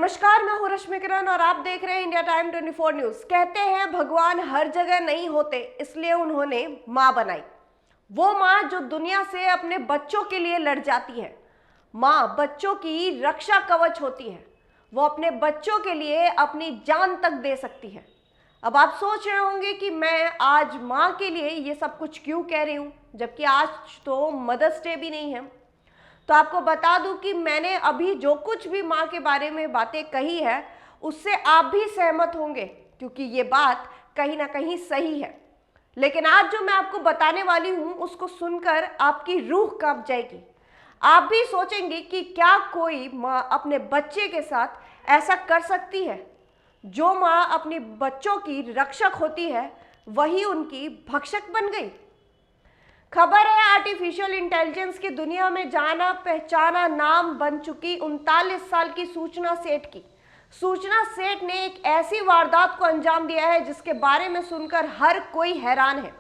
नमस्कार, मैं हूं रश्मि किरण और आप देख रहे हैं इंडिया टाइम 24 न्यूज। कहते हैं भगवान हर जगह नहीं होते, इसलिए उन्होंने मां बनाई। वो मां जो दुनिया से अपने बच्चों के लिए लड़ जाती है। मां बच्चों की रक्षा कवच होती है। वो अपने बच्चों के लिए अपनी जान तक दे सकती है। अब आप सोच रहे होंगे कि मैं आज मां के लिए ये सब कुछ क्यों कह रही हूं, जबकि आज तो मदर्स डे भी नहीं है। तो आपको बता दूं कि मैंने अभी जो कुछ भी माँ के बारे में बातें कही है उससे आप भी सहमत होंगे, क्योंकि ये बात कहीं ना कहीं सही है। लेकिन आज जो मैं आपको बताने वाली हूं उसको सुनकर आपकी रूह कांप जाएगी। आप भी सोचेंगे कि क्या कोई माँ अपने बच्चे के साथ ऐसा कर सकती है। जो माँ अपनी बच्चों की रक्षक होती है वही उनकी भक्षक बन गई। खबर है आर्टिफिशियल इंटेलिजेंस की दुनिया में जाना पहचाना नाम बन चुकी 39 साल की सूचना सेठ की। सूचना सेठ ने एक ऐसी वारदात को अंजाम दिया है जिसके बारे में सुनकर हर कोई हैरान है।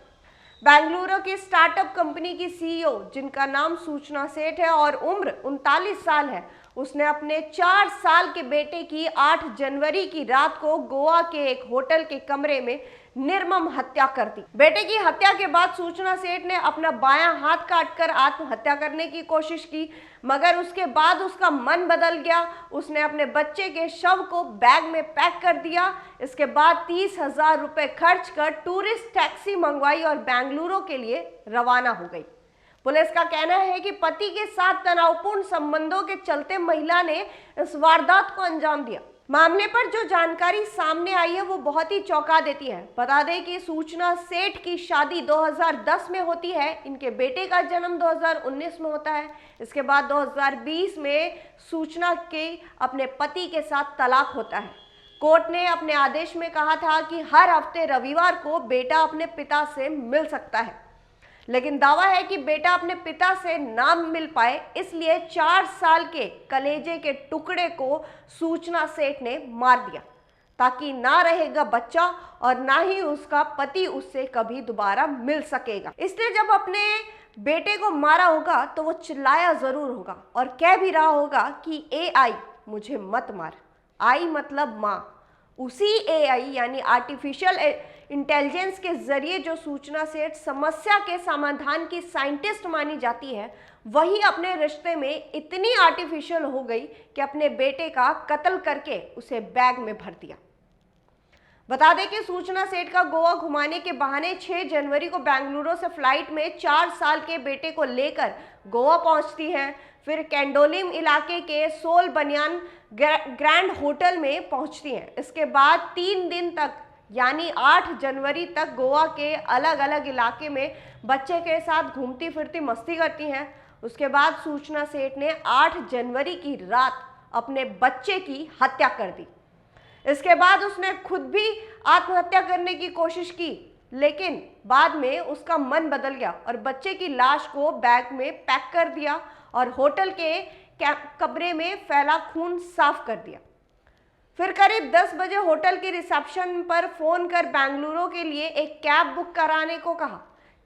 बेंगलुरु की स्टार्टअप कंपनी की सीईओ, जिनका नाम सूचना सेठ है और उम्र 39 साल है, उसने अपने 4 साल के बेटे की 8 जनवरी की रात को गोवा के एक होटल के कमरे में निर्मम हत्या कर दी। बेटे की हत्या के बाद सूचना सेठ ने अपना बायां हाथ काटकर आत्महत्या करने की कोशिश की, मगर उसके बाद उसका मन बदल गया। उसने अपने बच्चे के शव को बैग में पैक कर दिया। इसके बाद 30,000 रुपए खर्च कर टूरिस्ट टैक्सी मंगवाई और बेंगलुरु के लिए रवाना हो गई। पुलिस का कहना है कि पति के साथ तनावपूर्ण संबंधों के चलते महिला ने इस वारदात को अंजाम दिया। मामले पर जो जानकारी सामने आई है वो बहुत ही चौंका देती है। बता दें कि सूचना सेठ की शादी 2010 में होती है। इनके बेटे का जन्म 2019 में होता है। इसके बाद 2020 में सूचना के अपने पति के साथ तलाक होता है। कोर्ट ने अपने आदेश में कहा था कि हर हफ्ते रविवार को बेटा अपने पिता से मिल सकता है, लेकिन दावा है कि बेटा अपने पिता से ना मिल पाए, इसलिए 4 साल के कलेजे के टुकड़े को सूचना सेठ ने मार दिया, ताकि ना रहेगा बच्चा और ना ही उसका पति उससे कभी दोबारा मिल सकेगा। इसलिए जब अपने बेटे को मारा होगा तो वो चिल्लाया जरूर होगा और कह भी रहा होगा कि AI मुझे मत मार। आई मतलब माँ। उसी AI यानी आर्टिफिशियल इंटेलिजेंस के जरिए जो सूचना सेठ समस्या के समाधान की साइंटिस्ट मानी जाती है, वही अपने रिश्ते में इतनी आर्टिफिशियल हो गई कि अपने बेटे का कत्ल करके उसे बैग में भर दिया। बता दें कि सूचना सेठ का गोवा घुमाने के बहाने 6 जनवरी को बेंगलुरु से फ्लाइट में 4 साल के बेटे को लेकर गोवा पहुंचती है। फिर कैंडोलिम इलाके के सोल बनियान ग्रैंड होटल में पहुंचती हैं। इसके बाद 3 दिन तक यानी 8 जनवरी तक गोवा के अलग अलग इलाके में बच्चे के साथ घूमती फिरती मस्ती करती हैं। उसके बाद सूचना सेठ ने 8 जनवरी की रात अपने बच्चे की हत्या कर दी। इसके बाद उसने खुद भी आत्महत्या करने की कोशिश की, लेकिन बाद में उसका मन बदल गया और बच्चे की लाश को बैग में पैक कर दिया और होटल के कमरे में फैला खून साफ कर दिया। फिर करीब 10 बजे होटल के रिसेप्शन पर फोन कर बेंगलुरु के लिए एक कैब बुक कराने को कहा।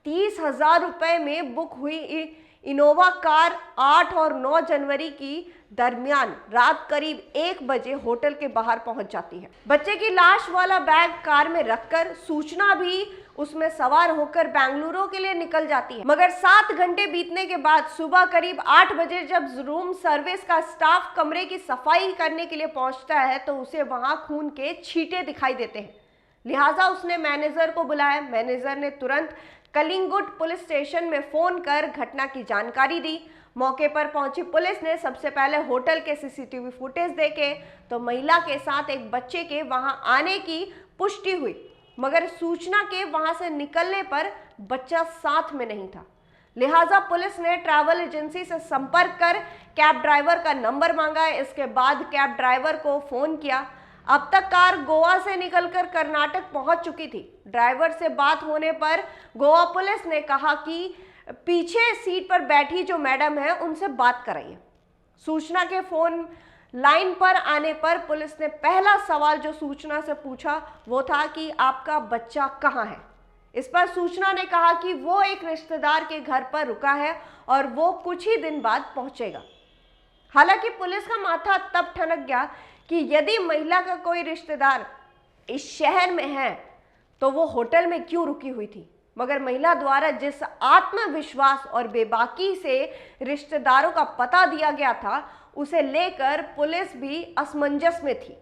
30,000 रुपए में बुक हुई इनोवा कार 8 और 9 जनवरी की दरमियान रात करीब 1 बजे होटल के बाहर पहुंच जाती है। बच्चे की लाश वाला बैग कार में रखकर सूचना भी उसमें सवार होकर बेंगलुरु के लिए निकल जाती है। मगर 7 घंटे बीतने के बाद सुबह करीब 8 बजे जब रूम सर्विस का स्टाफ कमरे की सफाई करने के लिए पहुंचता है तो उसे वहां खून के छींटे दिखाई देते हैं। लिहाजा उसने मैनेजर को बुलाया। मैनेजर ने तुरंत कलिंगुट पुलिस स्टेशन में फोन कर घटना की जानकारी दी। मौके पर पहुंची पुलिस ने सबसे पहले होटल के CCTV फुटेज देखे तो महिला के साथ एक बच्चे के वहां आने की पुष्टि हुई, मगर सूचना के वहां से निकलने पर बच्चा साथ में नहीं था। लिहाजा पुलिस ने ट्रैवल एजेंसी से संपर्क कर कैब ड्राइवर का नंबर मांगा। इसके बाद कैब ड्राइवर को फोन किया। अब तक कार गोवा से निकलकर कर्नाटक पहुंच चुकी थी। ड्राइवर से बात होने पर गोवा पुलिस ने कहा कि पीछे सीट पर बैठी जो मैडम है उनसे बात कराइए। सूचना के फोन लाइन पर आने पर पुलिस ने पहला सवाल जो सूचना से पूछा वो था कि आपका बच्चा कहाँ है। इस पर सूचना ने कहा कि वो एक रिश्तेदार के घर पर रुका है और वो कुछ ही दिन बाद पहुंचेगा। हालांकि पुलिस का माथा तब ठनक गया कि यदि महिला का कोई रिश्तेदार इस शहर में है तो वो होटल में क्यों रुकी हुई थी, मगर महिला द्वारा जिस आत्मविश्वास और बेबाकी से रिश्तेदारों का पता दिया गया था उसे लेकर पुलिस भी असमंजस में थी।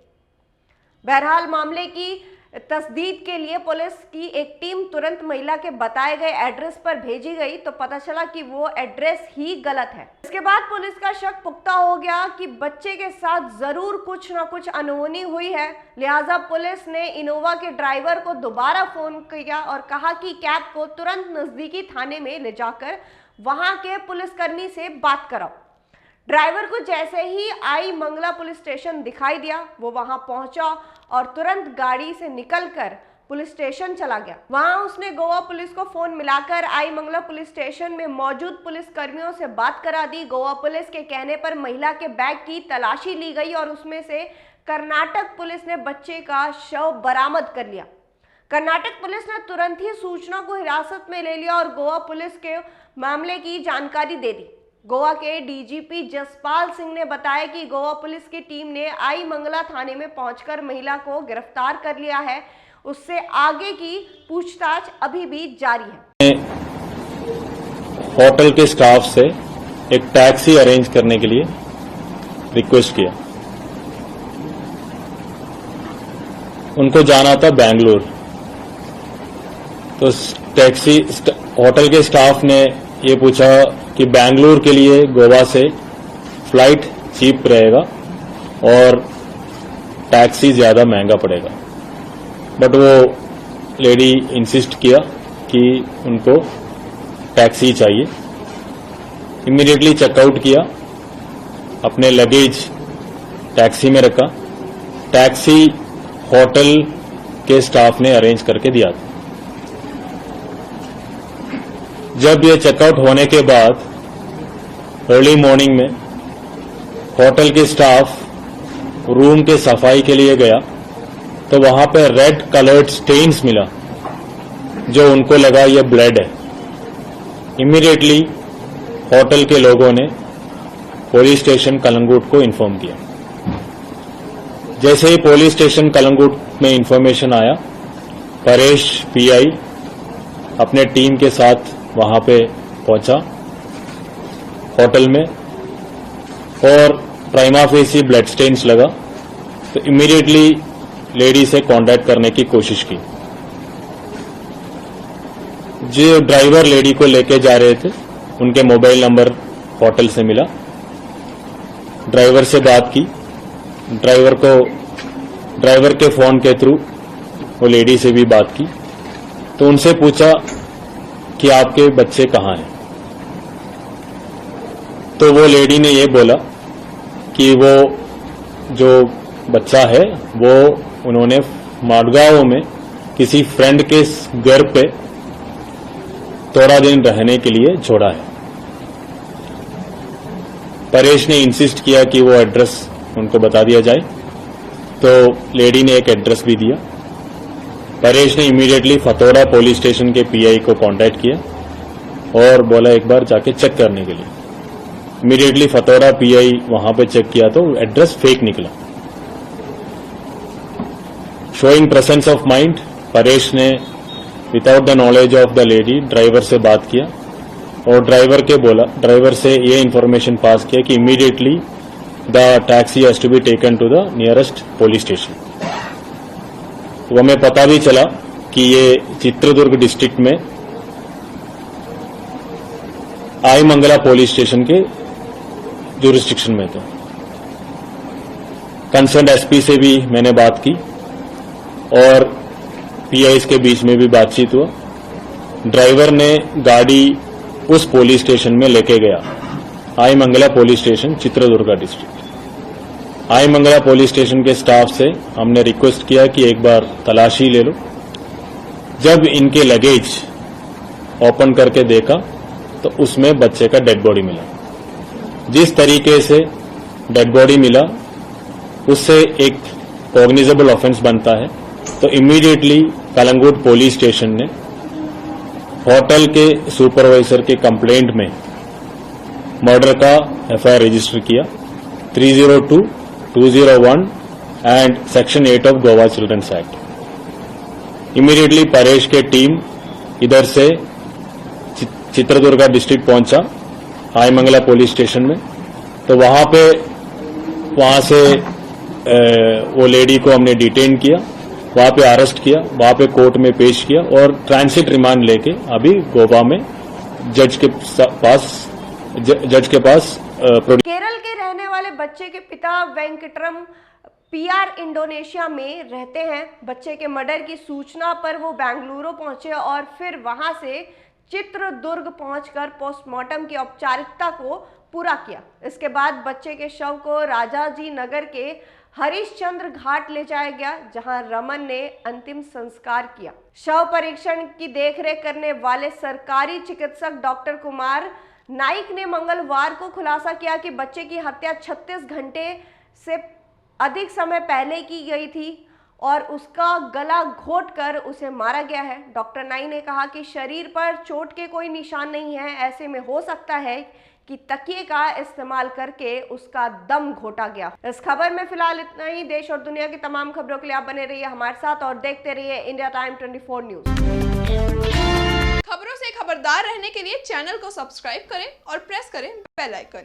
बहरहाल मामले की तस्दीक के लिए पुलिस की एक टीम तुरंत महिला के बताए गए एड्रेस पर भेजी गई तो पता चला कि वो एड्रेस ही गलत है। इसके बाद पुलिस का शक पुख्ता हो गया कि बच्चे के साथ जरूर कुछ ना कुछ अनहोनी हुई है। लिहाजा पुलिस ने इनोवा के ड्राइवर को दोबारा फोन किया और कहा कि कैब को तुरंत नजदीकी थाने में ले जाकर वहां के पुलिसकर्मी से बात कराओ। ड्राइवर को जैसे ही आई मंगला पुलिस स्टेशन दिखाई दिया, वो वहां पहुंचा और तुरंत गाड़ी से निकलकर पुलिस स्टेशन चला गया। वहां उसने गोवा पुलिस को फोन मिलाकर आई मंगला पुलिस स्टेशन में मौजूद पुलिस कर्मियों से बात करा दी। गोवा पुलिस के कहने पर महिला के बैग की तलाशी ली गई और उसमें से कर्नाटक पुलिस ने बच्चे का शव बरामद कर लिया। कर्नाटक पुलिस ने तुरंत ही सूचना को हिरासत में ले लिया और गोवा पुलिस के मामले की जानकारी दे दी। गोवा के डीजीपी जसपाल सिंह ने बताया कि गोवा पुलिस की टीम ने आई मंगला थाने में पहुंचकर महिला को गिरफ्तार कर लिया है। उससे आगे की पूछताछ अभी भी जारी है। होटल के स्टाफ से एक टैक्सी अरेंज करने के लिए रिक्वेस्ट किया। उनको जाना था बेंगलुरु, तो टैक्सी होटल के स्टाफ ने ये पूछा कि बेंगलुरु के लिए गोवा से फ्लाइट चीप रहेगा और टैक्सी ज्यादा महंगा पड़ेगा, बट वो लेडी इंसिस्ट किया कि उनको टैक्सी चाहिए। इमीडिएटली चेकआउट किया, अपने लगेज टैक्सी में रखा। टैक्सी होटल के स्टाफ ने अरेंज करके दिया था। जब ये चेकआउट होने के बाद अर्ली मॉर्निंग में होटल के स्टाफ रूम के सफाई के लिए गया तो वहां पे रेड कलर्ड स्टेन्स मिला, जो उनको लगा ये ब्लड है। इमीडिएटली होटल के लोगों ने पुलिस स्टेशन कलंगुट को इन्फॉर्म किया। जैसे ही पुलिस स्टेशन कलंगुट में इंफॉर्मेशन आया, परेश पीआई अपने टीम के साथ वहां पे पहुंचा होटल में और प्राइमा फेसी ब्लड स्टेन्स लगा, तो इमीडिएटली लेडी से कांटेक्ट करने की कोशिश की। जो ड्राइवर लेडी को लेके जा रहे थे उनके मोबाइल नंबर होटल से मिला। ड्राइवर से बात की, ड्राइवर के फोन के थ्रू वो लेडी से भी बात की, तो उनसे पूछा कि आपके बच्चे कहाँ हैं। तो वो लेडी ने ये बोला कि वो जो बच्चा है वो उन्होंने माडगांव में किसी फ्रेंड के घर पे थोड़ा दिन रहने के लिए छोड़ा है। परेश ने इंसिस्ट किया कि वो एड्रेस उनको बता दिया जाए, तो लेडी ने एक एड्रेस भी दिया। परेश ने इमीडिएटली फतोड़ा पुलिस स्टेशन के पीआई को कांटेक्ट किया और बोला एक बार जाके चेक करने के लिए। इमीडिएटली फतोड़ा पीआई वहां पे चेक किया तो एड्रेस फेक निकला। Showing presence of mind, Paresh ने without the knowledge of the lady driver से बात किया और ड्राइवर से ये इंफॉर्मेशन पास किया कि immediately the taxi has to be taken to the nearest police station. तो हमें पता भी चला कि ये चित्रदुर्ग डिस्ट्रिक्ट में आई मंगला पुलिस स्टेशन के जुरिस्डिक्शन में था। कंसर्न एसपी से भी मैंने बात की और पीआईस के बीच में भी बातचीत हुआ। ड्राइवर ने गाड़ी उस पुलिस स्टेशन में लेके गया, Aimangala police station, Chitradurga district. Aimangala police station के स्टाफ से हमने रिक्वेस्ट किया कि एक बार तलाशी ले लो। जब इनके लगेज ओपन करके देखा तो उसमें बच्चे का डेड बॉडी मिला। जिस तरीके से डेड बॉडी मिला उससे एक कॉग्निजेबल ऑफेंस बनता है, तो इमीडिएटली कलंगुट पुलिस स्टेशन ने होटल के सुपरवाइजर के कंप्लेंट में मर्डर का एफआईआर रजिस्टर किया 302-201 and Section 8 of Goa Children's Act. Immediately Paresh के टीम इधर से चित्रदुर्गा डिस्ट्रिक्ट पहुंचा, आईमंगला पुलिस स्टेशन में। तो वहां से वो लेडी को हमने डिटेन किया, वहां पे अरेस्ट किया, वहां पे कोर्ट में पेश किया और ट्रांसिट रिमांड लेके अभी गोवा में जज के पास केरल के रहने वाले बच्चे के पिता वेंकटरम पीआर इंडोनेशिया में रहते हैं। बच्चे के मर्डर की सूचना पर वो बेंगलुरु पहुंचे और फिर वहां से चित्रदुर्ग पहुंचकर पोस्टमार्टम की औपचारिकता को पूरा किया। इसके बाद बच्चे के शव को राजाजी नगर के हरिश्चंद्र घाट ले जाया गया, जहां रमन ने अंतिम संस्कार किया। शव परीक्षण की देखरेख करने वाले सरकारी चिकित्सक डॉक्टर कुमार नाइक ने मंगलवार को खुलासा किया कि बच्चे की हत्या 36 घंटे से अधिक समय पहले की गई थी और उसका गला घोंटकर उसे मारा गया है। डॉक्टर नाइक ने कहा कि शरीर पर चोट के कोई निशान नहीं है, ऐसे में हो सकता है कि तकिए का इस्तेमाल करके उसका दम घोटा गया। इस खबर में फिलहाल इतना ही। देश और दुनिया की तमाम खबरों के लिए आप बने रहिए हमारे साथ और देखते रहिए इंडिया टाइम 24 न्यूज। खबरों से खबरदार रहने के लिए चैनल को सब्सक्राइब करें और प्रेस करें बेल आइकन।